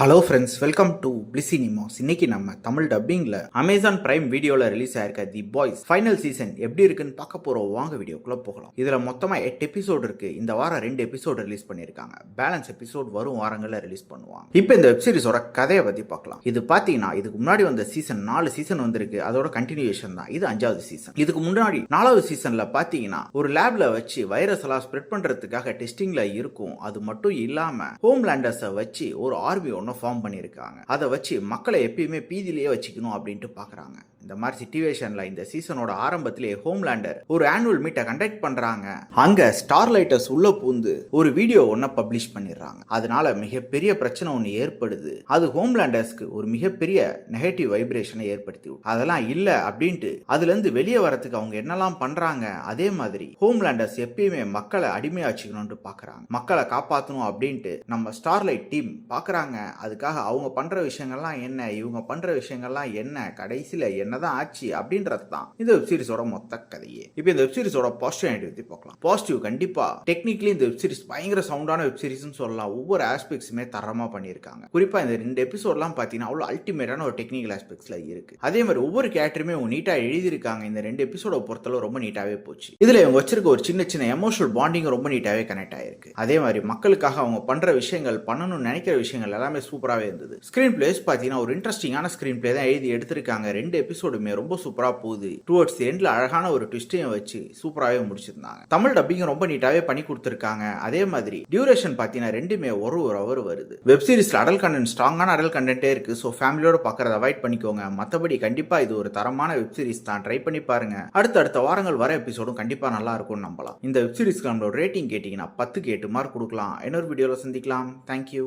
Hello friends, welcome to பிளிசினிமாஸ். இன்னைக்கு நம்ம தமிழ் டப்பிங்ல அமேசான் பிரைம் வீடியோல ரிலீஸ் ஆயிருக்க தி பாய்ஸ் ஃபைனல் சீசன் எப்படி இருக்குன்னு பார்க்க போறோம். வாங்க வீடியோக்குள்ள போகலாம். இதுல மொத்தமா 8 எபிசோடு இருக்கு. இந்த வாரம் 2 எபிசோடு ரிலீஸ் பண்ணிருக்காங்க. பேலன்ஸ் எபிசோட் வரும் வாரங்கள்ல ரிலீஸ் பண்ணுவாங்க. இப்போ இந்த வெப் சீரிஸோட கதையை பத்தி பார்க்கலாம். இது பாத்தீங்கன்னா இதுக்கு முன்னாடி வந்த சீசன் 4 சீசன் வந்திருக்கு. அதோட கண்டினியூஷன் தான் இது 5வது சீசன். இதுக்கு முன்னாடி 4வது சீசன்ல பாத்தீங்கன்னா ஒரு லேப்ல வச்சு வைரஸ் எல்லாம் ஸ்ப்ரெட் பண்றதுக்காக டெஸ்டிங்ல இருக்கும். அது மட்டும் இல்லாம ஹோம்லேண்டர்ஸை வச்சு ஒரு ஆர்மி ஃபார்ம் பண்ணியிருக்காங்க. அதை வச்சு மக்களை எப்பயுமே பீதியிலேயே வச்சுக்கணும் அப்படின்ட்டு பாக்குறாங்க. இந்த மாதிரி சிச்சுவேஷன்ல இந்த சீசனோட ஆரம்பத்திலே ஹோம்லேண்டர் ஒரு ஆனுவல் மீட்டை கண்டக்ட் பண்றாங்க. அங்க ஸ்டார்லைட்டர்ஸ் உள்ள பூந்து ஒரு வீடியோ ஒன்ன பப்ளிஷ் பண்ணிடுறாங்க. அதனால மிகப்பெரிய பிரச்சனை ஒன்று ஏற்படுது. அது ஹோம்லேண்டர்ஸ்க்கு ஒரு மிகப்பெரிய நெகட்டிவ் வைப்ரேஷனை ஏற்படுத்தி அதெல்லாம் இல்ல அப்படின்ட்டு அதுல இருந்து வெளியே வரதுக்கு அவங்க என்னெல்லாம் பண்றாங்க. அதே மாதிரி ஹோம்லேண்டர்ஸ் எப்பயுமே மக்களை அடிமையாச்சுக்கணும்னு பாக்குறாங்க. மக்களை காப்பாற்றணும் அப்படின்ட்டு நம்ம ஸ்டார்லைட் டீம் பாக்குறாங்க. அதுக்காக அவங்க பண்ற விஷயங்கள்லாம் என்ன, இவங்க பண்ற விஷயங்கள்லாம் என்ன, கடைசியில என்னதான் ஆச்சு அப்படின்றது தான் இந்த வெப் சீரிஸோட மொத்த கதையே. இப்போ இந்த வெப் சீரிஸோட பாசிட்டிவ் பத்தி பார்க்கலாம். பாசிட்டிவ் கண்டிப்பா டெக்னிக்கலி இந்த வெப் சீரிஸ் பயங்கர சவுண்டான வெப் சீரிஸ்னு சொல்லலாம். ஒவ்வொரு ஆஸ்பெக்ட்ஸுமே தரமா பண்ணியிருக்காங்க. குறிப்பா இந்த 2 எபிசோட்லாம் பார்த்தீங்கன்னா அவ்வளோ அல்டிமேட்டான ஒரு டெக்னிக்கல் ஆஸ்பெக்ட்ஸ்ல இருக்கு. அதே மாதிரி ஒவ்வொரு கேரக்டருமே நீட்டா எழுதியிருக்காங்க. இந்த 2 எபிசோட பொறுத்தளவு ரொம்ப நீட்டாவே போச்சு. இதுல இவங்க வச்சிருக்க ஒரு சின்ன சின்ன எமோஷனல் பாண்டிங் ரொம்ப நீட்டாவே கனெக்ட் ஆயிருக்கு. அதே மாதிரி மக்களுக்காக அவங்க பண்ற விஷயங்கள், பண்ணணும்னு நினைக்கிற விஷயங்கள் எல்லாமே சூப்பராகவே இருந்தது. ஸ்கிரீன் பிளேஸ் பார்த்தீங்கன்னா ஒரு இன்ட்ரெஸ்டிங்கான ஸ்கிரீன் பிளே தான் எழுதி எடுத்திருக்காங்க. 2 எபிசோடுமே ரொம்ப சூப்பரா போகுது. டுவர்ட்ஸ் எண்ட்ல அழகான ஒரு ட்விஸ்டையும் வச்சு சூப்பராகவே முடிச்சிருந்தாங்க. தமிழ் டப்பிங் ரொம்ப நீட்டாவே பண்ணி கொடுத்திருக்காங்க. அதே மாதிரி டியூரேஷன் பார்த்தீங்கன்னா 2மே ஒரு ஹவர் வருது. வெப் சீரிஸ்ல அடல் கண்டென்ட், ஸ்ட்ராங்கான அடல் கண்டென்ட்டே இருக்கு. ஸோ ஃபேமிலியோட பார்க்கறத அவாய்ட் பண்ணிக்கோங்க. மற்றபடி கண்டிப்பா இது ஒரு தரமான வெப் சீரிஸ் தான். ட்ரை பண்ணி பாருங்க. அடுத்த வாரங்கள் வர எபிசோடும் கண்டிப்பா நல்லா இருக்கும்னு நம்பலாம். இந்த வெப் சீரிஸ்க்கு நம்மளோட ரேட்டிங் கேட்டீங்கன்னா 10க்கு 8 மார்க் கொடுக்கலாம். இன்னொரு வீடியோல சந்திக்கலாம். தேங்க்யூ.